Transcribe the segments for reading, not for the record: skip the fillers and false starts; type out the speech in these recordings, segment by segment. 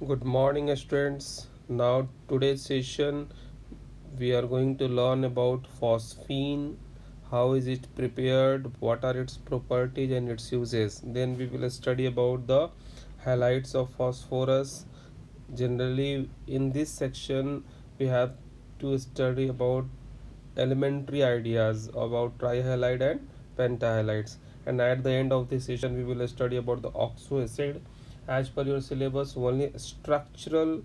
Good morning, students. Now, today's session we are going to learn about phosphine. How is it prepared? What are its properties and its uses? Then we will study about the halides of phosphorus. Generally, in this section, we have to study about elementary ideas about trihalide and pentahalides. And at the end of this session, we will study about the oxoacid. As per your syllabus, only structural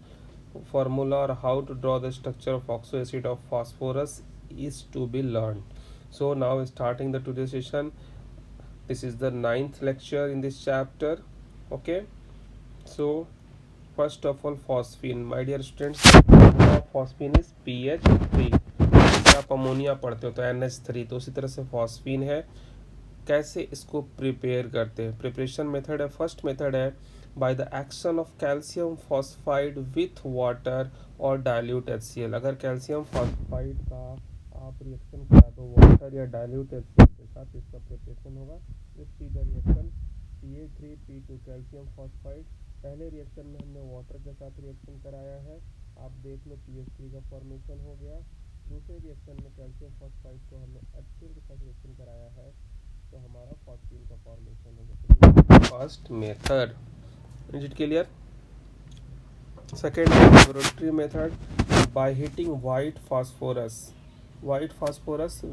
formula or how to draw the structure of oxoacid of phosphorus is to be learned. So now starting the today's session, this is the ninth lecture in this chapter. Okay, so first of all, phosphine, my dear students, phosphine is PH3. जैसे आप ammonia पढ़ते हो तो NH3, तो उसी तरह से phosphine है. कैसे इसको प्रिपेयर करते हैं? प्रिपरेशन मेथड है, फर्स्ट मेथड है by the action of calcium phosphide with water और डाइल्यूट HCl. अगर कैल्शियम फॉस्फाइड का आप रिएक्शन करा दो वाटर या डाइल्यूट HCl के साथ, इसका प्रिपरेशन होगा. See the reaction CH3P2 calcium phosphide. पहले रिएक्शन में हमने वाटर के साथ रिएक्शन कराया है, आप देख लो CH3 का फॉर्मेशन हो गया. दूसरे रिएक्शन में कैल्शियम फॉस्फाइड को हमने HCl के साथ रिएक्शन कराया है, तो हमारा फॉस्फीन का फॉर्मेशन हो गया. First method, is it clear? Second laboratory method, by heating white phosphorus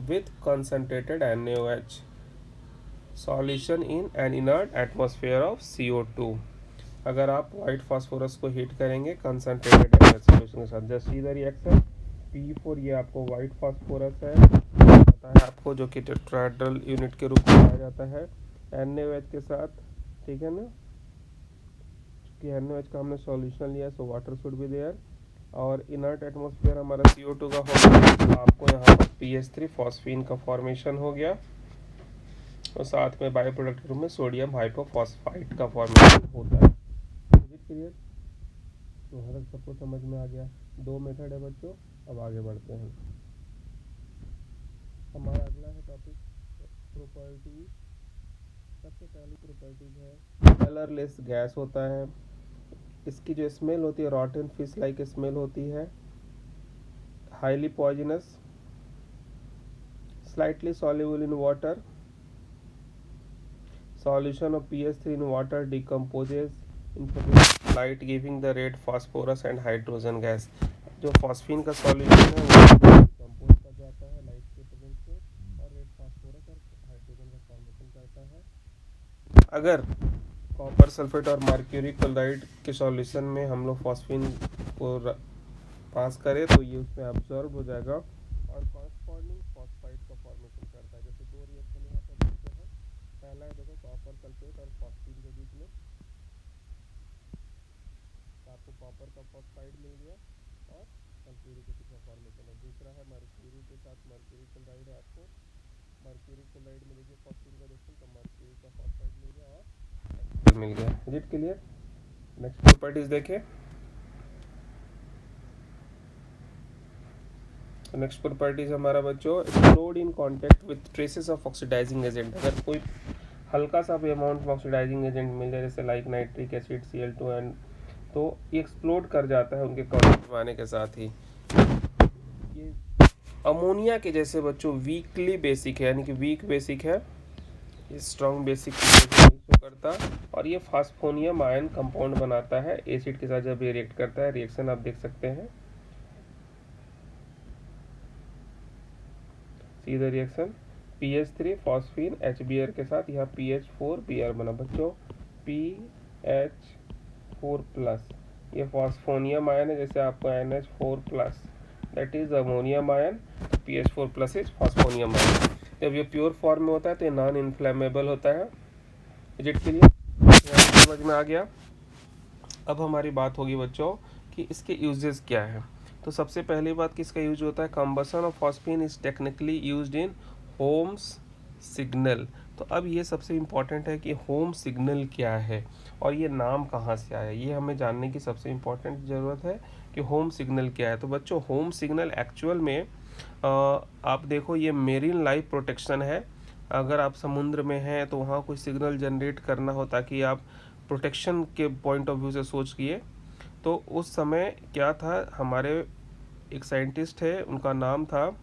with concentrated NaOH solution in an inert atmosphere of CO2. अगर आप व्हाइट फास्फोरस को हीट करेंगे कंसंट्रेटेड NaOH सॉल्यूशन के साथ, just see the reaction. P4 ये आपको white phosphorus है, पता है आपको, जो कि टेट्राहेड्रल यूनिट के रूप में पाया जाता है NaOH के साथ. ठीक है ना, कि NaOH का हमने सॉल्यूशन लिया, so water should be there. और इनर्ट एटमॉस्फेयर हमारा CO2 का हो गया, तो आपको यहाँ पर PH3 फॉस्फीन का फॉर्मेशन हो गया, और साथ में बायो प्रोडक्ट के रूप में सोडियम हाइपोफॉस्फाइड का फॉर्मेशन होता है. क्लियर? तो हर सबको समझ में आ गया. दो मेथड है बच्चों. अब आगे बढ़ते हैं. हमारा अगला है टॉपिक प्रॉपर्टी. सबसे पहली प्रॉपर्टीज है कलरलेस गैस होता है. इसकी जो स्मेल होती है रॉटन फिश लाइक स्मेल होती है. Highly poisonous, slightly soluble in water. Solution of PH3 in water decomposes in light giving the red phosphorus and hydrogen gas. जो फॉस्फीन का सॉल्यूशन है वो डिकम्पोज कर जाता है लाइट के प्रेजेंस से, और रेड फास्फोरस और हाइड्रोजन का फॉर्मेशन करता है. अगर कॉपर सल्फेट और मर्क्यूरी क्लोराइड के सॉल्यूशन में हम लोग फॉस्फीन को पास करें तो ये उसमें अब्जॉर्ब हो जाएगा और कॉरस्पॉन्डिंग फॉस्फाइड का फॉर्मेशन करता है. जैसे दो रिएक्शन यहाँ पर देखते हैं. पहला है देखो कॉपर सल्फेट और फॉस्फीन के बीच में, तो आपको कॉपर का फॉस्फाइड मिल गया और सल्फ्यूरिक एसिड का फॉर्मेशन है. दूसरा है मर्क्यूरी के साथ मर्क्यूरी क्लोराइड है, आपको मर्क्यूरी क्लोराइड में देखिए फॉस्फीन का रिएक्शन, तो मर्क्यूरी का फॉस्फाइड मिल गया और मिल गया. Is it clear? Next properties देखें. नेक्स्ट प्रॉपर्टीज हमारा बच्चों, explode in contact with traces of oxidising agent. अगर कोई हल्का सा भी अमाउंट में ऑक्सीडाइजिंग एजेंट मिल जाए, जैसे लाइक नाइट्रिक एसिड Cl2n, तो ये एक्सप्लोड कर जाता है उनके कांटेक्ट में आने के साथ ही. ये अमोनिया के जैसे बच्चों वीकली बेसिक है, यानी कि वीक बेसिक है, ये स्ट्रॉन्ग बेसिक नहीं शो करता, और ये फास्फोनियम आयन कंपाउंड बनाता है एसिड के साथ जब ये रिएक्ट करता है. रिएक्शन आप देख सकते हैं. See the reaction. PH3 phosphine HBr के साथ, यहाँ PH4Br बना बच्चों, PH4 प्लस. ये फॉस्फोनियम आयन है, जैसे आपको NH4 plus, that is ammonium ion. PH4 plus is phosphonium ion. जब ये प्योर फॉर्म में होता है तो ये नॉन इन्फ्लेमेबल होता है. Is it clear? समझ में आ गया. अब हमारी बात होगी बच्चों कि इसके यूजेस क्या है. तो सबसे पहली बात कि इसका यूज होता है, combustion of phosphine is technically used in Holmes signal. तो अब ये सबसे इम्पॉर्टेंट है कि होम सिग्नल क्या है और ये नाम कहाँ से आया, ये हमें जानने की सबसे इम्पॉर्टेंट ज़रूरत है कि होम सिग्नल क्या है. तो बच्चों होम सिग्नल एक्चुअल में आप देखो ये मेरीन लाइफ प्रोटेक्शन है. अगर आप समुद्र में हैं तो वहाँ कोई सिग्नल जनरेट करना हो ताकि आप प्रोटेक्शन के पॉइंट ऑफ व्यू से सोचिए, तो उस समय क्या था, हमारे एक साइंटिस्ट है, उनका नाम था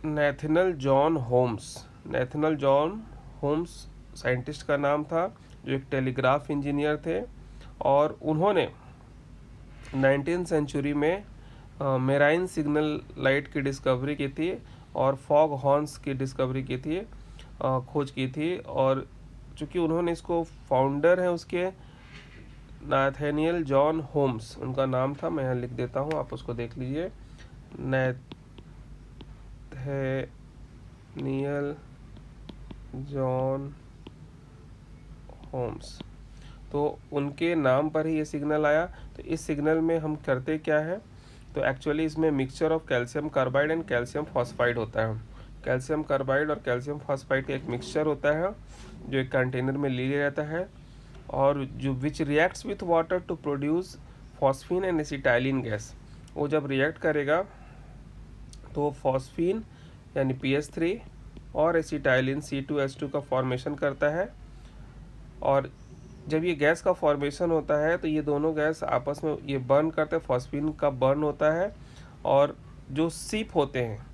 Nathaniel John Holmes. Nathaniel John Holmes scientist का नाम था, जो एक टेलीग्राफ इंजीनियर थे। और उन्होंने 19th सेंचुरी में मेराइन सिग्नल लाइट की डिस्कवरी की थी और फॉग हॉर्न्स की डिस्कवरी की थी, खोज की थी। और चूँकि उन्होंने इसको, फाउंडर हैं उसके नाथेनियल जॉन होम्स उनका नाम था, मैं यहाँ लिख देता हूँ, आप उसको देख लीजिए। नैथेनियल जॉन होम्स, तो उनके नाम पर ही ये सिग्नल आया। तो इस सिग्नल में हम करते क्या है, तो एक्चुअली इसमें mixture of calcium carbide and calcium phosphide होता है। कैल्शियम कार्बाइड और कैल्शियम फॉस्फाइड का एक मिक्सचर होता है, जो एक कंटेनर में ले लिया जाता है, और जो which reacts with water to produce phosphine and acetylene gas. वो जब रिएक्ट करेगा तो फॉस्फीन यानी PH3 और एसिटाइलिन C2H2 का फॉर्मेशन करता है। और जब ये गैस का फॉर्मेशन होता है तो ये दोनों गैस आपस में ये बर्न करते हैं, फॉस्फीन का बर्न होता है, और जो सीप होते हैं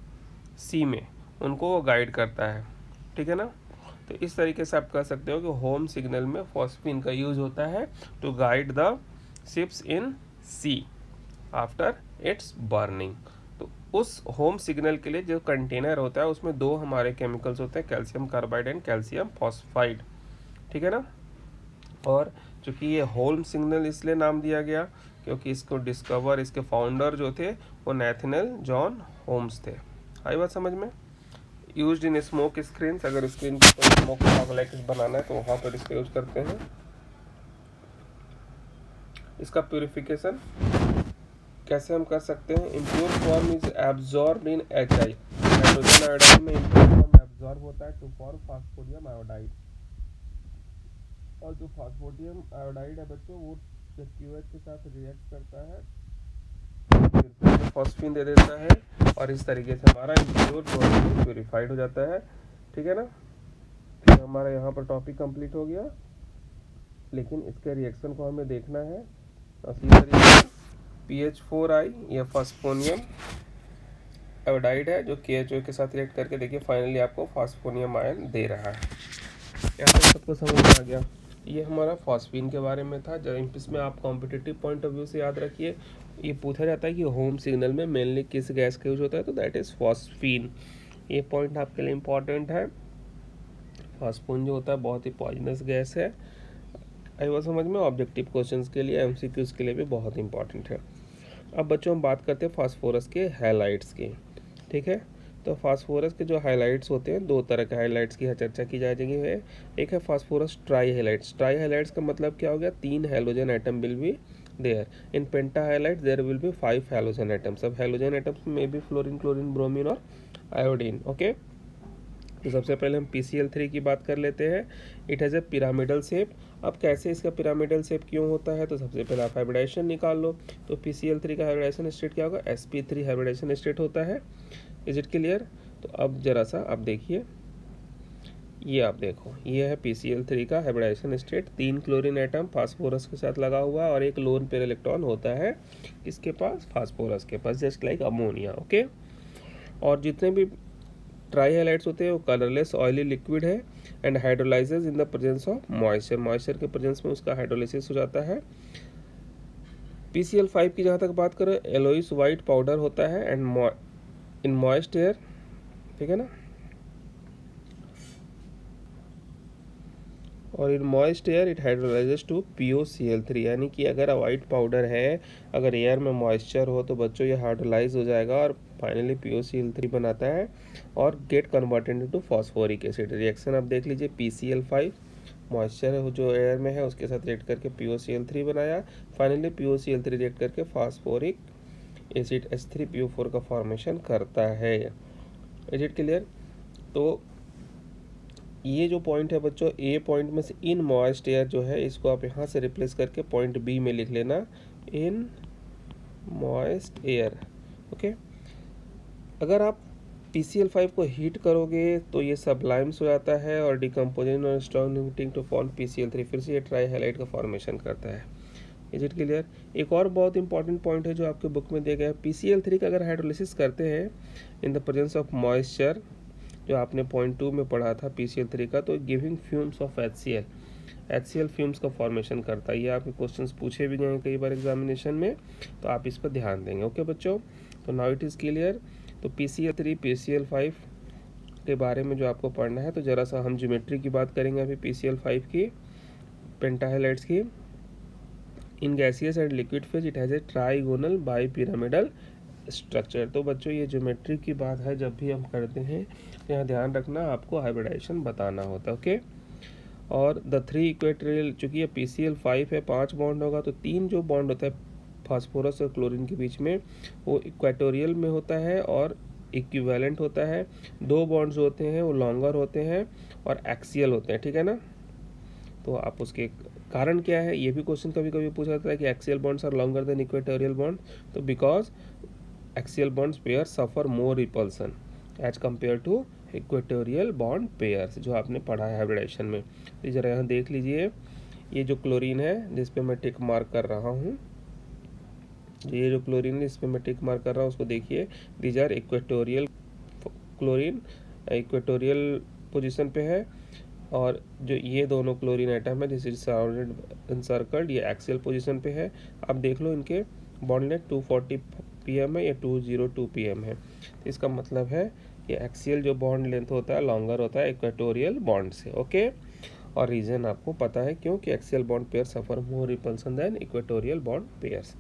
सी में, उनको वो गाइड करता है। ठीक है ना। तो इस तरीके से आप कह सकते हो कि होम सिग्नल में फॉस्फीन का यूज होता है to guide the ships in sea after its burning. तो उस होम सिग्नल के लिए जो कंटेनर होता है उसमें दो हमारे केमिकल्स होते हैं, calcium carbide and calcium phosphide. ठीक है ना। और चूंकि ये होम सिग्नल इसलिए नाम दिया गया क्योंकि इसको डिस्कवर, इसके फाउंडर जो थे वो नेथनल जॉन होम्स थे। आई बात समझ में। यूज्ड इन स्मोक स्क्रीन, अगर स्क्रीन पर स्मोक लाइट बनाना है तो वहाँ पर इसका यूज करते हैं। इसका प्यूरिफिकेशन कैसे हम कर सकते हैं, impure form is absorb in HI, hydrogen iodide में इम्प्योर फॉर्म एब्जॉर्ब होता है टू फॉर्म फास्फोडियम आयोडाइड। और जो फास्फोडियम आयोडाइड है बच्चों, वो जब QH के साथ रिएक्ट करता है फिर फॉस्फीन दे देता है, और इस तरीके से हमारा इम्प्योर फॉर्म प्यूरिफाइड हो जाता है। ठीक है ना। तो हमारा यहाँ पर टॉपिक कंप्लीट हो गया, लेकिन इसके रिएक्शन को हमें देखना है। इसी तरीके से PH4I या फास्फोनियम आयोडाइड है, जो KHO के साथ रिएक्ट करके देखिए फाइनली आपको फास्फोनियम आयन दे रहा है। यहाँ तक सबको समझ में आ गया। ये हमारा फॉस्फीन के बारे में था। जब इसमें आप कॉम्पिटिटिव पॉइंट ऑफ व्यू से याद रखिए, ये पूछा जाता है कि होम सिग्नल में मेनली किस गैस का यूज होता है, तो दैट इज़ फॉस्फीन। ये पॉइंट आपके लिए इम्पॉर्टेंट है। फॉस्फोन जो होता है बहुत ही पॉइजनस गैस है। आई बात समझ में। ऑब्जेक्टिव क्वेश्चंस के लिए, MCQs के लिए भी बहुत इंपॉर्टेंट है। अब बच्चों हम बात करते हैं फास्फोरस के हाइलाइट्स की। ठीक है। तो फास्फोरस के जो हाइलाइट्स होते हैं, दो तरह के हाइलाइट्स की चर्चा की जाएगी है। एक है phosphorus trihalides. Trihalides का मतलब क्या हो गया, 3 halogen atom will be there. In pentahalide there will be 5 halogen atoms. अब हैलोजन एटम्स में भी फ्लोरीन, क्लोरीन, ब्रोमीन और आयोडीन। ओके। तो सबसे पहले हम PCl3 की बात कर लेते हैं। It has a pyramidal shape. अब कैसे इसका पिरामिडल शेप क्यों होता है, तो सबसे पहले आप हाइब्रिडाइजेशन निकाल लो। तो PCl3 का हाइब्रिडाइजेशन स्टेट क्या होगा, sp3 हाइब्रिडाइजेशन स्टेट होता है। Is it clear. तो अब जरा सा आप देखिए, ये आप देखो, ये है PCl3 का hybridisation state. 3 chlorine atom phosphorus के साथ लगा हुआ है और एक लोन पेयर इलेक्ट्रॉन होता है किसके पास, फास्फोरस के पास, जस्ट लाइक अमोनिया। ओके। और जितने भी ट्राई हाइलाइट्स होते हैं वो कलरलेस ऑयली लिक्विड है and hydrolyses in the presence of moisture. Moisture के प्रेजेंस में उसका हाइड्रोलाइसिस हो जाता है। PCl5 की जहाँ तक बात करें, एलोइस वाइट पाउडर होता है एंड इन मॉइस्ट एयर। ठीक है ना। और in moist air it hydrolyses to POCl3, यानी कि अगर वाइट पाउडर है, अगर एयर में मॉइस्चर हो तो बच्चों ये हाइड्रोलाइज हो जाएगा और फाइनली POCl3 बनाता है और get converted into phosphoric acid. Reaction आप देख लीजिए, PCl5 मॉइस्चर जो एयर में है उसके साथ रिएक्ट करके POCl3 बनाया, फाइनली POCl3 रिएक्ट करके फास्फोरिक एसिड H3PO4 का फॉर्मेशन करता है। Is it clear. तो ये जो पॉइंट है बच्चों, ए पॉइंट में से इन मॉइस्ट एयर जो है, इसको आप यहाँ से रिप्लेस करके पॉइंट बी में लिख लेना, इन मॉइस्ट एयर। ओके। अगर आप PCl5 को हीट करोगे तो ये सबलाइम्स हो जाता है और डिकम्पोजिंग और strong heating to form PCl3, फिर से ये ट्राई हैलाइड का फॉर्मेशन करता है। Is it clear? एक और बहुत इंपॉर्टेंट पॉइंट है जो आपके बुक में दिया गया है, PCl3 का अगर हाइड्रोलिसिस करते हैं इन द प्रेजेंस ऑफ मॉइस्चर, जो आपने पॉइंट 2 में पढ़ा था PCl3 का, तो giving fumes of HCl fumes का फॉर्मेशन करता है। ये आपके क्वेश्चंस पूछे भी गए हैं कई बार एग्जामिनेशन में, तो आप इस पर ध्यान देंगे। ओके बच्चों, तो नाउ इट इज़ क्लियर। तो PCl3 PCl5 के बारे में जो आपको पढ़ना है, तो ज़रा सा हम ज्योमेट्री की बात करेंगे अभी PCl5 की, पेंटाहेलाइड्स की। In gaseous and liquid phase it has a trigonal bi pyramidal structure. तो बच्चों ये ज्योमेट्री की बात है, जब भी हम करते हैं तो यहाँ ध्यान रखना आपको हाइब्रिडाइजेशन बताना होता है। ओके, और द 3 इक्वेटोरियल, चूँकि ये PCl5 है, 5 बॉन्ड होगा, तो 3 जो बॉन्ड होता है फास्फोरस और क्लोरीन के बीच में, वो इक्वेटोरियल में होता है और इक्विवेलेंट होता है। 2 बॉन्ड्स होते हैं वो लॉन्गर होते हैं और एक्सियल होते हैं, ठीक है ना। तो आप उसके कारण क्या है, ये भी क्वेश्चन कभी कभी पूछा जाता है कि axial bonds are longer than equatorial bond, तो because axial bonds pair suffer more repulsion as compared to equatorial bond pairs, जो आपने पढ़ा है हाइब्रिडाइजेशन में। तो जरा यहाँ देख लीजिए, ये जो क्लोरीन है जिस पे मैं टिक मार्क कर रहा हूँ, ये जो क्लोरीन है इस पे मैं टिक मार्क कर रहा हूँ, उसको देखिए, these are equatorial chlorine, equatorial position पे है, और जो ये दोनों क्लोरीन एटम है दिस इज सराउंडेड इनसर्कल्ड, ये एक्सियल पोजीशन पे है। अब देख लो इनके बॉन्ड लेंथ 240 pm है या 202 pm है, तो इसका मतलब है कि एक्सियल जो बॉन्ड लेंथ होता है लॉन्गर होता है इक्वेटोरियल बॉन्ड से। ओके, और रीजन आपको पता है क्यों, कि axial bond pair suffer more repulsion than equatorial bond pairs.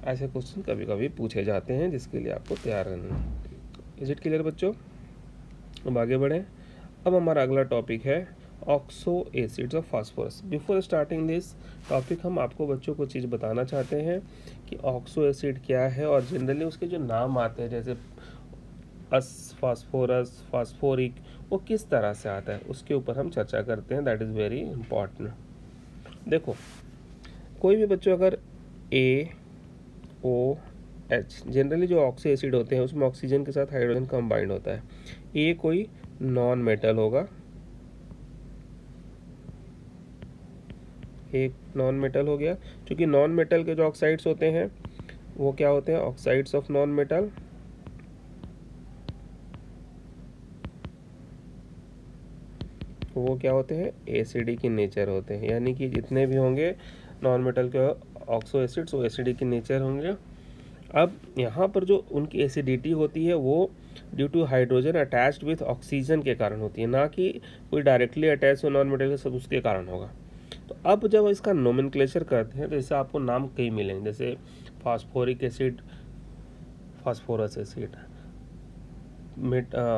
ऐसे क्वेश्चन कभी कभी पूछे जाते हैं, जिसके लिए आपको तैयार रहना है। इज इट क्लियर बच्चों? अब आगे बढ़ें। अब हमारा अगला टॉपिक है oxo acids of phosphorus. Before starting this topic, हम आपको बच्चों को चीज़ बताना चाहते हैं कि ऑक्सो एसिड क्या है, और जनरली उसके जो नाम आते हैं जैसे अस, फास्फोरस, फास्फोरिक, वो किस तरह से आता है उसके ऊपर हम चर्चा करते हैं। That is very important. देखो, कोई भी बच्चों अगर AOH, जनरली जो ऑक्सो एसिड होते हैं उसमें ऑक्सीजन के साथ हाइड्रोजन कंबाइंड होता है। ए कोई नॉन मेटल होगा, एक नॉन मेटल हो गया, क्योंकि नॉन मेटल के जो ऑक्साइड्स होते हैं वो क्या होते हैं, ऑक्साइड्स ऑफ नॉन मेटल। वो क्या होते हैं, एसिडिक इन नेचर होते हैं, यानी कि जितने भी होंगे नॉन मेटल के ऑक्सो एसिड्स वो एसिडिक इन नेचर होंगे। अब यहाँ पर जो उनकी एसिडिटी होती है वो due to hydrogen attached with oxygen के कारण होती है, ना कि कोई डायरेक्टली अटैच हो नॉन मेटल के सब उसके कारण होगा। तो अब जब इसका नोमेनक्लेचर करते हैं तो इससे आपको नाम कई मिलेंगे, जैसे phosphoric acid, phosphorous acid,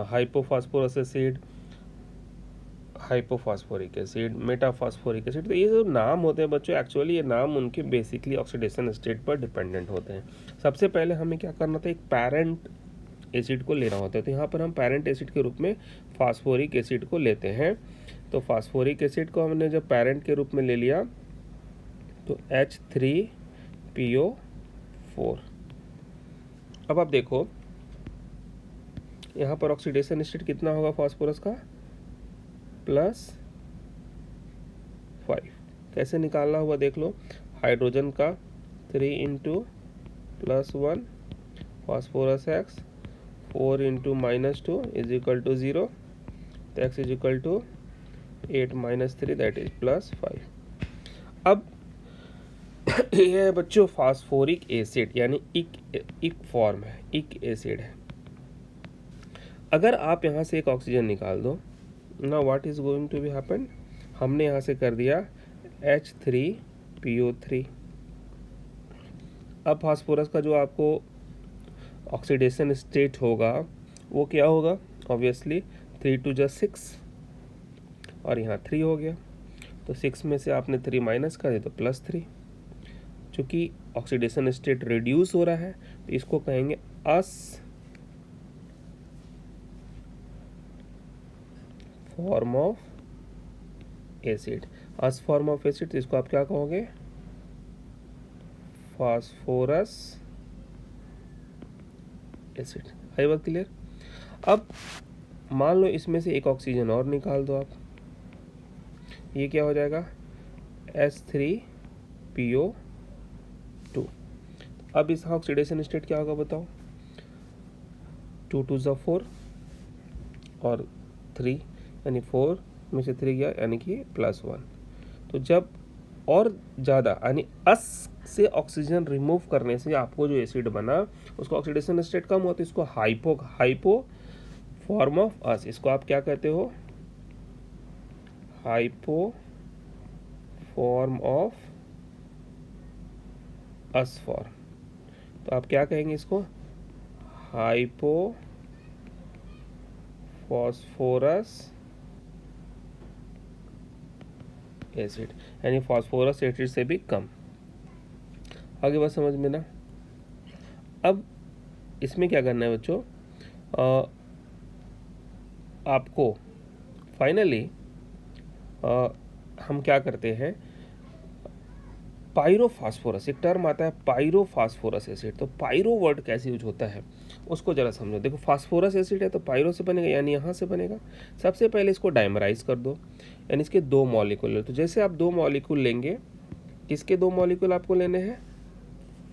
hypophosphorous acid, hypophosphoric acid, metaphosphoric acid. तो ये जो नाम होते हैं बच्चों, एक्चुअली ये नाम उनके बेसिकली ऑक्सीडेशन स्टेट पर डिपेंडेंट होते हैं। सबसे पहले हमें क्या करना था, एक पैरेंट एसिड को लेना होता है, तो यहाँ पर हम पैरेंट एसिड के रूप में फास्फोरिक एसिड को लेते हैं। तो फास्फोरिक एसिड को हमने जब पैरेंट के रूप में ले लिया तो H3PO4। अब आप देखो यहाँ पर ऑक्सीडेशन स्टेट कितना होगा फास्फोरस का, +5। कैसे निकालना हुआ देख लो, हाइड्रोजन का 3 into +1, phosphorus X 4 into -2 is equal to 0, तो X is equal to 8 - 3 that is +5। अब ये है बच्चों फास्फोरिक एसिड, यानी इक फॉर्म है, इक एसिड है। अगर आप यहाँ से एक ऑक्सीजन निकाल दो ना, what is going to be happen, हमने यहाँ से कर दिया H3PO3। अब फास्फोरस का जो आपको ऑक्सीडेशन स्टेट होगा वो क्या होगा, ऑब्वियसली 3 × 2 = 6 और यहाँ 3 हो गया, तो 6 में से आपने 3 माइनस कर दिया तो +3। चूँकि ऑक्सीडेशन स्टेट रिड्यूस हो रहा है तो इसको कहेंगे ous form of acid. Ous form of acid, तो इसको आप क्या कहोगे, फास्फोरस एसिड। आई बात क्लियर? अब मान लो इसमें से एक ऑक्सीजन और निकाल दो आप, ये क्या हो जाएगा H3PO2। अब इसका ऑक्सीडेशन स्टेट क्या होगा बताओ, 2 2 ज़ा 4 और 3 यानी 4 में से 3 गया यानी कि +1। तो जब और ज़्यादा यानी अस से ऑक्सीजन रिमूव करने से आपको जो एसिड बना उसका ऑक्सीडेशन स्टेट कम होता है, इसको हाइपो फॉर्म ऑफ अस, इसको आप क्या कहते हो, hypo form of us form. तो आप क्या कहेंगे इसको, हाइपो फॉस्फोरस एसिड, यानी फॉस्फोरस एसिड से भी कम। आगे बात समझ में ना। अब इसमें क्या करना है बच्चों, आपको फाइनली हम क्या करते हैं, पायरोफॉस्फोरस, एक टर्म आता है पायरोफॉस्फोरस एसिड। तो पायरो वर्ड कैसे यूज होता है उसको जरा समझो। देखो फास्फोरस एसिड है तो पायरो से बनेगा यानी यहाँ से बनेगा। सबसे पहले इसको डाइमराइज कर दो, यानी इसके 2 मॉलिक्यूल। तो जैसे आप 2 मॉलिक्यूल लेंगे, किसके 2 मॉलिक्यूल आपको लेने हैं,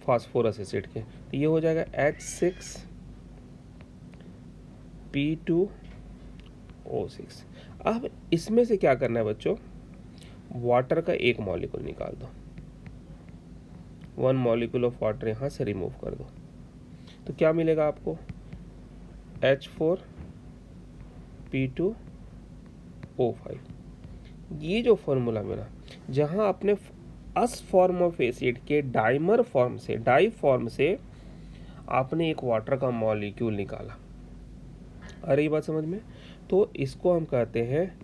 फास्फोरस एसिड के, तो ये हो जाएगा H6P2O6। अब इसमें से क्या करना है बच्चों, वाटर का 1 मॉलिक्यूल निकाल दो, 1 मॉलिक्यूल ऑफ वाटर यहाँ से रिमूव कर दो, तो क्या मिलेगा आपको, H4P2O5। ये जो फॉर्मूला मिला, जहाँ आपने अस फॉर्म ऑफ एसिड के डाइमर फॉर्म से, डाई फॉर्म से आपने एक वाटर का मॉलिक्यूल निकाला। अरे ये बात समझ में, तो इसको हम कहते हैं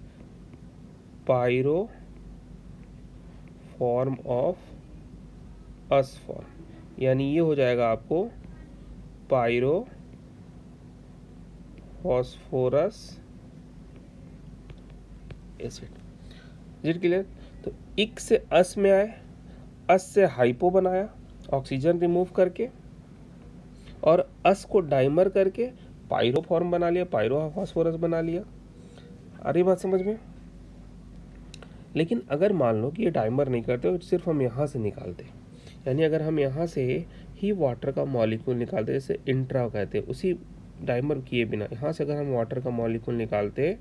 pyro form of us form, यानी ये हो जाएगा आपको pyro phosphorous acid. Is clear. तो इक से अस में आए, अस से हाइपो बनाया ऑक्सीजन रिमूव करके, और अस को डाइमर करके पायरो फॉर्म बना लिया, पायरो फॉस्फोरस बना लिया। अरे बात समझ में। लेकिन अगर मान लो कि ये डाइमर नहीं करते, तो सिर्फ हम यहाँ से निकालते, यानी अगर हम यहाँ से ही वाटर का मॉलिक्यूल निकालते, जैसे इंट्रा कहते हैं, उसी डाइमर किए बिना यहाँ से अगर हम वाटर का मॉलिक्यूल निकालते,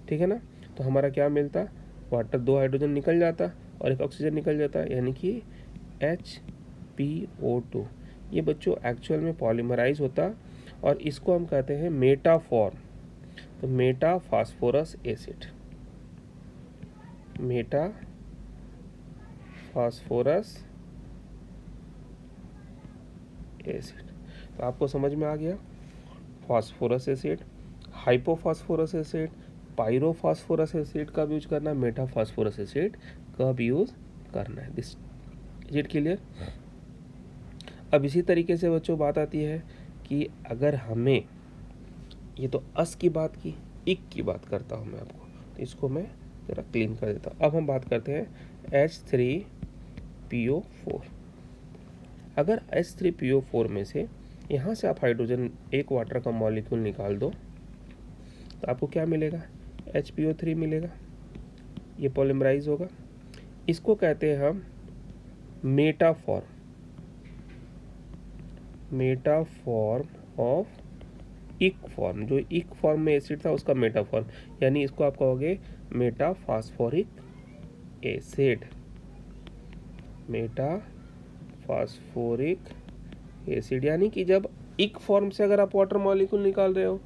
ठीक है ना, तो हमारा क्या मिलता, वाटर 2 हाइड्रोजन निकल जाता और 1 ऑक्सीजन निकल जाता, यानी कि HPO2। ये बच्चों एक्चुअल में पॉलीमराइज होता और इसको हम कहते हैं मेटा फॉर्म। तो meta phosphorous acid, meta phosphorous acid. तो आपको समझ में आ गया, phosphorous acid, hypophosphorous acid, pyrophosphorous acid का यूज करना है, मेटा फास्फोरस एसिड का भी यूज करना है। This is it clear. अब इसी तरीके से बच्चों बात आती है कि अगर हमें, ये तो अस की बात की, इक की बात करता हूँ मैं आपको, तो इसको मैं जरा क्लीन कर देता हूँ। अब हम बात करते हैं H3PO4। अगर H3PO4 में से यहाँ से आप हाइड्रोजन 1 वाटर का मॉलिक्यूल निकाल दो, तो आपको क्या मिलेगा, HPO3 मिलेगा। ये पॉलीमराइज होगा, इसको कहते हैं हम मेटा फॉर्म ऑफ इक फॉर्म। जो इक फॉर्म में एसिड था उसका मेटा फॉर्म, यानी इसको आप कहोगे Meta phosphoric acid, Meta phosphoric acid. यानी कि जब इक फॉर्म से अगर आप वाटर मॉलिक्यूल निकाल रहे हो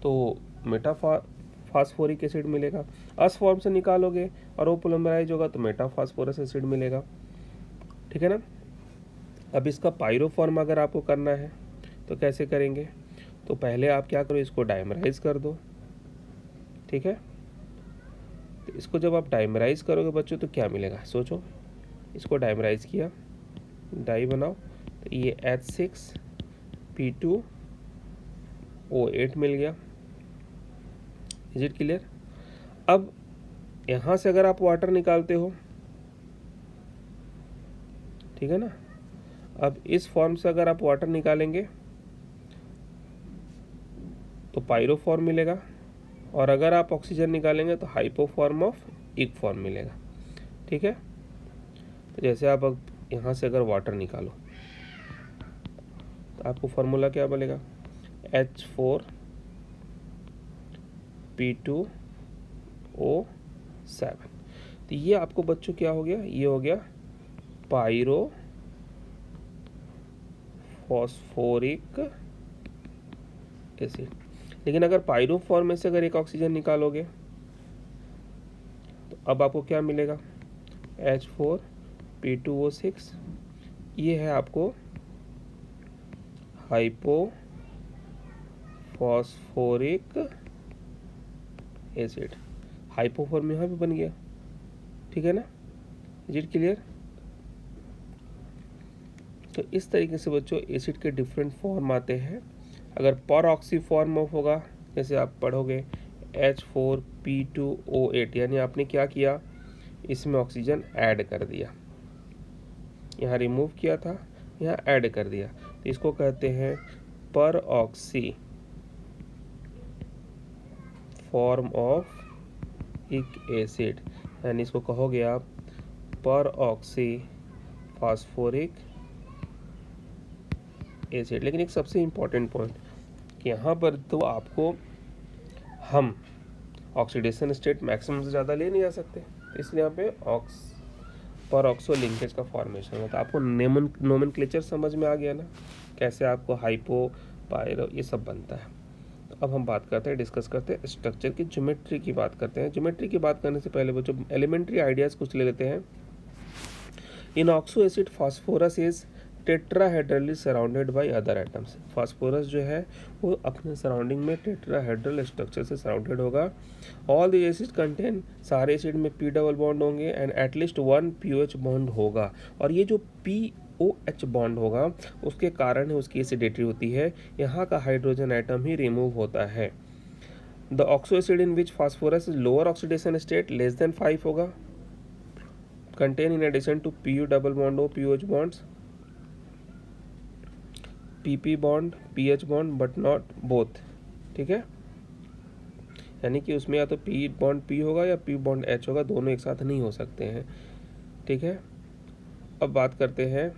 तो मेटा फास्फोरिक एसिड मिलेगा, अस फॉर्म से निकालोगे और वो पोलिमराइज होगा तो मेटा फास्फोरस एसिड मिलेगा, ठीक है ना। अब इसका पायरो फॉर्म अगर आपको करना है तो कैसे करेंगे, तो पहले आप क्या करो, इसको डाइमराइज कर दो, ठीक है। तो इसको जब आप डाइमराइज करोगे बच्चों तो क्या मिलेगा, सोचो, इसको डाइमराइज किया, डाई बनाओ, तो ये H6P2O8 मिल गया। Is it clear. अब यहाँ से अगर आप वाटर निकालते हो, ठीक है ना, अब इस फॉर्म से अगर आप वाटर निकालेंगे तो पायरो फॉर्म मिलेगा, और अगर आप ऑक्सीजन निकालेंगे तो हाइपो फॉर्म ऑफ इक फॉर्म मिलेगा। ठीक है, तो जैसे आप अब यहाँ से अगर वाटर निकालो तो आपको फॉर्मूला क्या बनेगा, H4P2O7। तो ये आपको बच्चों क्या हो गया, ये हो गया पायरो फॉस्फोरिक एसिड। लेकिन अगर पायरो फॉर्म में से अगर एक ऑक्सीजन निकालोगे तो अब आपको क्या मिलेगा, H4P2O6। ये है आपको hypo phosphoric acid. Hypo form यहाँ पे बन गया। ठीक है ना, इज इट क्लियर। तो इस तरीके से बच्चों एसिड के डिफरेंट फॉर्म आते हैं। अगर पर ऑक्सी फॉर्म ऑफ होगा, जैसे आप पढ़ोगे H4P2O8, यानी आपने क्या किया, इसमें ऑक्सीजन ऐड कर दिया, यहाँ रिमूव किया था, यहाँ ऐड कर दिया, तो इसको कहते हैं पर ऑक्सी फॉर्म ऑफ इक एसिड, यानी इसको कहोगे आप पर ऑक्सी फास्फोरिक एसिड। लेकिन एक सबसे इम्पॉर्टेंट पॉइंट कि यहाँ पर तो आपको हम ऑक्सीडेशन स्टेट मैक्सिमम से ज़्यादा ले नहीं जा सकते, इसलिए यहाँ पे पर ऑक्सो लिंकेज का फॉर्मेशन होता है। आपको नोमेनक्लेचर समझ में आ गया ना, कैसे आपको हाइपो पायरो ये सब बनता है। तो अब हम बात करते हैं, डिस्कस करते हैं स्ट्रक्चर की, ज्योमेट्री की बात करते हैं। ज्योमेट्री की बात करने से पहले बच्चों एलिमेंट्री आइडियाज़ कुछ ले लेते हैं। In oxo acid phosphorus is tetrahedrally surrounded by other atoms. Phosphorus जो है वो अपने सराउंडिंग में टेट्राहेड्रल स्ट्रक्चर से सराउंडेड होगा। ऑल द एसिड कंटेन, सारे एसिड में पी डबल बॉन्ड होंगे and at least one POH bond होगा। और ये जो पीओएच बॉन्ड होगा उसके कारण है उसकी एसिडिटी होती है, यहाँ का हाइड्रोजन एटम ही रिमूव होता है। The oxo acid in which phosphorus is lower oxidation state less than 5 होगा, contain in addition to PU double bond O POH bonds, PP bond PH bond but not both. ठीक है, यानी कि उसमें या तो पी बॉन्ड पी होगा या पी बॉन्ड एच होगा, दोनों एक साथ नहीं हो सकते हैं। ठीक है, अब बात करते हैं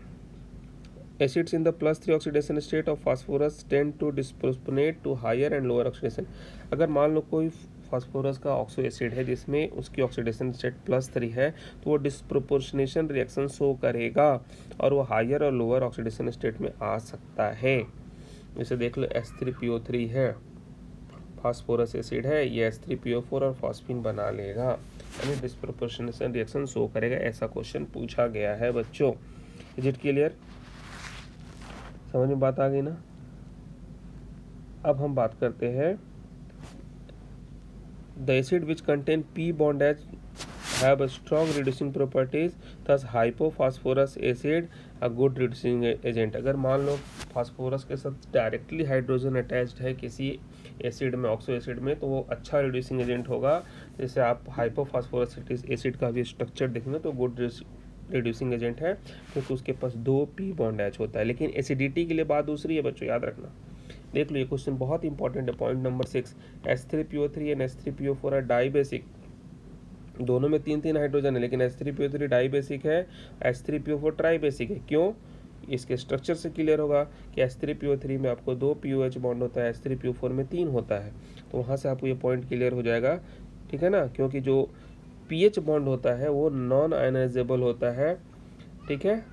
acids in the +3 oxidation state of phosphorus tend to disproportionate to higher and lower oxidation. अगर मान लो कोई फास्फोरस का ऑक्सो एसिड है जिसमें उसकी ऑक्सीडेशन स्टेट +3 है, तो वो डिस्प्रोपोर्शनेशन रिएक्शन शो करेगा और वो हायर और लोअर ऑक्सीडेशन स्टेट में आ सकता है। जैसे देख लो H3PO3 है, फास्फोरस एसिड है, ये H3PO4 और फॉस्फीन बना लेगा, यानी डिस्प्रोपोर्शनेशन रिएक्शन शो करेगा। ऐसा क्वेश्चन पूछा गया है बच्चों। इज इट क्लियर, समझ में बात आ गई ना। अब हम बात करते हैं the acid which contain P bond H have a strong reducing properties, thus hypophosphorus acid a good reducing agent। अगर मान लो फास्फोरस के साथ डायरेक्टली हाइड्रोजन अटैच्ड है किसी एसिड में, ऑक्सो एसिड में, तो वो अच्छा रिड्यूसिंग एजेंट होगा। जैसे आप हाइपोफॉस्फोरस एसिड का भी स्ट्रक्चर देखेंगे तो गुड रिड्यूसिंग एजेंट है, क्योंकि उसके पास 2 पी बॉन्ड एच होता है। लेकिन एसिडिटी के लिए बात दूसरी है बच्चों, याद रखना। देख लो ये क्वेश्चन बहुत इंपॉर्टेंट है। Point number 6, H3PO3 and H3PO4 are dibasic. दोनों में 3-3 हाइड्रोजन है, लेकिन H3PO3 डाइबेसिक है, H3PO4 ट्राइबेसिक है। क्यों, इसके स्ट्रक्चर से क्लियर होगा कि H3PO3 में आपको 2 POH बॉन्ड होता है, H3PO4 में 3 होता है। तो वहाँ से आपको ये पॉइंट क्लियर हो जाएगा। ठीक है ना, क्योंकि जो पीएच बॉन्ड होता है वो नॉन आयनाइजेबल होता है। ठीक है,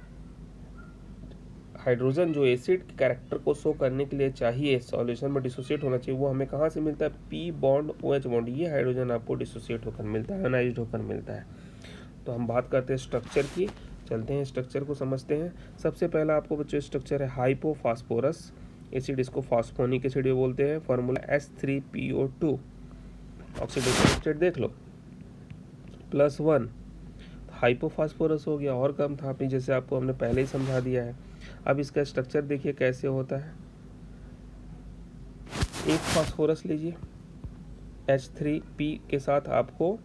हाइड्रोजन जो एसिड के कैरेक्टर को शो करने के लिए चाहिए, सॉल्यूशन में डिसोसिएट होना चाहिए, वो हमें कहाँ से मिलता है, पी बॉन्ड OH बॉन्ड। ये हाइड्रोजन आपको डिसोसिएट होकर मिलता है, आयनाइज्ड होकर मिलता है। तो हम बात करते हैं स्ट्रक्चर की, चलते हैं स्ट्रक्चर को समझते हैं। सबसे पहला आपको बच्चों स्ट्रक्चर है हाइपोफॉस्फोरस एसिड, इसको फॉस्फोनिक एसिड बोलते हैं। Formula H3PO2। ऑक्सीडेशन स्टेट देख लो +1, हाइपोफॉस्फोरस हो गया, और कम था अपनी, जैसे आपको हमने पहले ही समझा दिया है। अब इसका स्ट्रक्चर देखिए कैसे होता है। एक फास्फोरस लीजिए, H3P के साथ आपको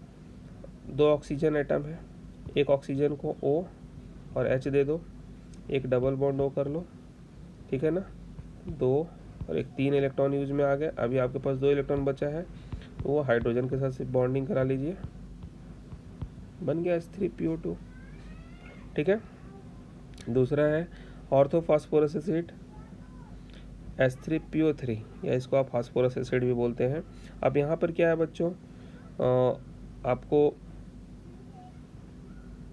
2 ऑक्सीजन एटम है, एक ऑक्सीजन को O और H दे दो, एक डबल बॉन्ड O कर लो। ठीक है ना, 2 और एक 3 इलेक्ट्रॉन यूज में आ गया। अभी आपके पास 2 इलेक्ट्रॉन बचा है, तो वो हाइड्रोजन के साथ से बॉन्डिंग करा लीजिए, बन गया H3PO2। ठीक है। दूसरा है ऑर्थोफॉस्फोरस एसिड H3PO3, या इसको आप फास्फोरस एसिड भी बोलते हैं। अब यहाँ पर क्या है बच्चों, आपको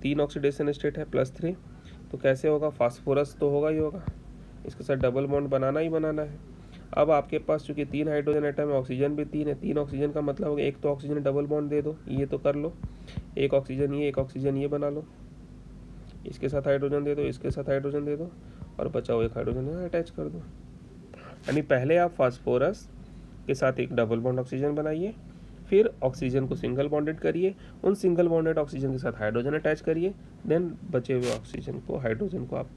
3 ऑक्सीडेशन स्टेट है +3, तो कैसे होगा, फास्फोरस तो होगा ही होगा, इसके साथ डबल बॉन्ड बनाना ही बनाना है। अब आपके पास चूंकि 3 हाइड्रोजन एटम है, ऑक्सीजन भी 3 है, 3 ऑक्सीजन का मतलब होगा एक तो ऑक्सीजन डबल बॉन्ड दे दो, ये तो कर लो, एक ऑक्सीजन ये बना लो, इसके साथ हाइड्रोजन दे दो, इसके साथ हाइड्रोजन दे दो, और बचाओ एक हाइड्रोजन यहाँ अटैच कर दो। यानी पहले आप फास्फोरस के साथ एक डबल बॉन्ड ऑक्सीजन बनाइए, फिर ऑक्सीजन को सिंगल बॉन्डेड करिए, उन सिंगल बॉन्डेड ऑक्सीजन के साथ हाइड्रोजन अटैच करिए, देन बचे हुए ऑक्सीजन को, हाइड्रोजन को आप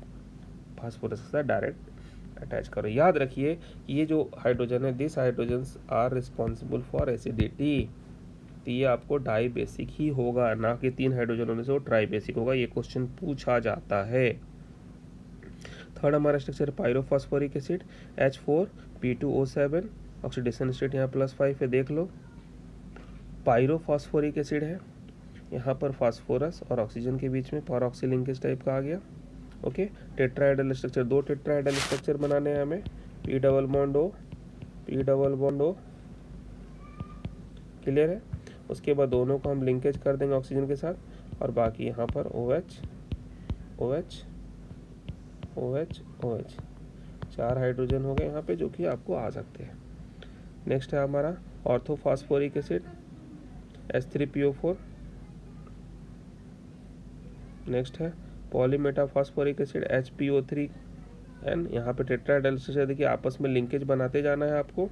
फास्फोरस के साथ डायरेक्ट अटैच करो। याद रखिए ये जो हाइड्रोजन है, this hydrogens are responsible for acidity, तो ये आपको डाई बेसिक ही होगा, ना कि 3 हाइड्रोजन होने से वो ट्राई बेसिक होगा, ये क्वेश्चन पूछा जाता है। थर्ड हमारा structure pyrophosphoric acid H4P2O7, oxidation state यहाँ +5 है, देख लो। पायरोफॉस्फोरिक एसिड है, यहाँ पर फास्फोरस और ऑक्सीजन के बीच में पैरोक्सी लिंकेज टाइप का आ गया। Okay, tetrahedral structure, 2 tetrahedral structure बनाने हैं हमें, P double bond O, clear है। उसके बाद दोनों को हम लिंकेज कर देंगे ऑक्सीजन के साथ, और बाकी यहाँ पर OH, 4 हाइड्रोजन हो गए यहाँ पे, जो कि आपको आ सकते हैं। नेक्स्ट है हमारा ऑर्थोफॉस्फोरिक एसिड H3PO4। नेक्स्ट है पॉलीमेटाफॉस्फोरिक एसिड HPO3N। यहाँ पे टेट्राहेड्रल स्ट्रक्चर देखिए, आपस में लिंकेज बनाते जाना है आपको,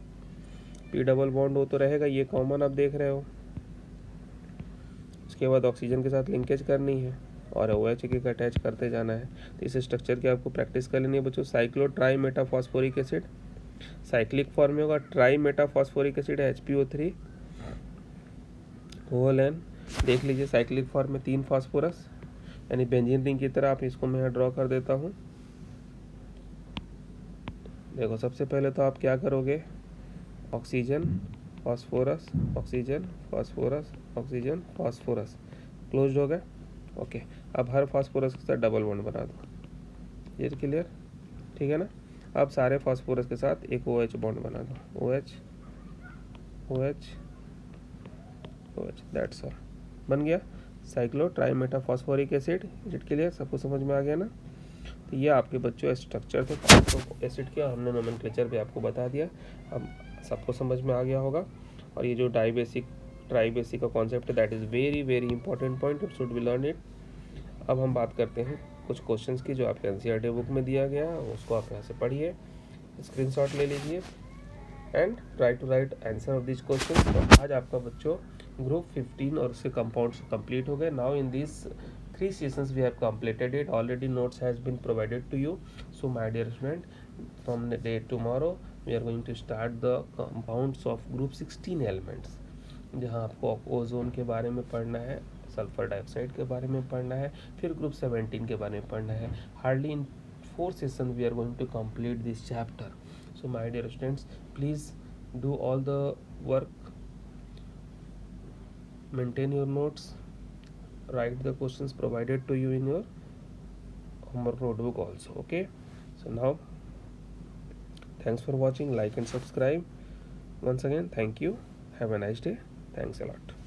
P डबल बॉन्ड O तो रहेगा, ये कॉमन आप देख रहे हो। उसके बाद ऑक्सीजन के साथ लिंकेज करनी है और OH के अटैच करते जाना है। तो इस स्ट्रक्चर की आपको प्रैक्टिस कर लेनी है बच्चों। Cyclo try metaphosphoric acid, cyclic form में होगा, ट्राई मेटाफॉस्फोरिक एसिड है HPO3 ON। देख लीजिए साइक्लिक फॉर्म में 3 फास्फोरस, यानी बेंजीन रिंग की तरह। आप इसको मैं यहाँ ड्रॉ कर देता हूँ। देखो सबसे पहले तो आप क्या करोगे, oxygen phosphorus, oxygen phosphorus, oxygen phosphorus, closed हो गया। ओके, अब हर फास्फोरस के साथ डबल बॉन्ड बना दो, ये क्लियर, ठीक है ना। अब सारे फास्फोरस के साथ एक OH बॉन्ड बना दो, OH, दैट्स ऑल, बन गया cyclo try metaphosphoric acid. Is it clear, सबको समझ में आ गया ना। तो ये आपके बच्चों स्ट्रक्चर थे एसिड के, हमने नोमेनक्लेचर भी आपको बता दिया, अब सबको समझ में आ गया होगा। और ये जो डाई बेसिक ट्राई बेसिक का कॉन्सेप्ट है, that is very very important point, it should be learn it. अब हम बात करते हैं कुछ क्वेश्चंस की जो आपके NCERT बुक में दिया गया है, उसको आप यहाँ से पढ़िए, स्क्रीनशॉट ले लीजिए and try to write answer of this question. तो आज आपका बच्चों ग्रुप 15 और उसके कंपाउंड्स कंप्लीट हो गए। Now in this 3 sessions we have completed it already, notes has been provided to you. So my dear student, from the day tomorrow we are going to start the compounds of group 16 elements, जहाँ आपको ozone के बारे में पढ़ना है, sulphur dioxide के बारे में पढ़ना है, फिर ग्रुप 17 के बारे में पढ़ना है। Hardly in 4 sessions we are going to complete this chapter. So my dear students, please do all the work, maintain your notes, write the questions provided to you in your homework notebook also. Okay, so now thanks for watching, like and subscribe. Once again, thank you, have a nice day, thanks a lot.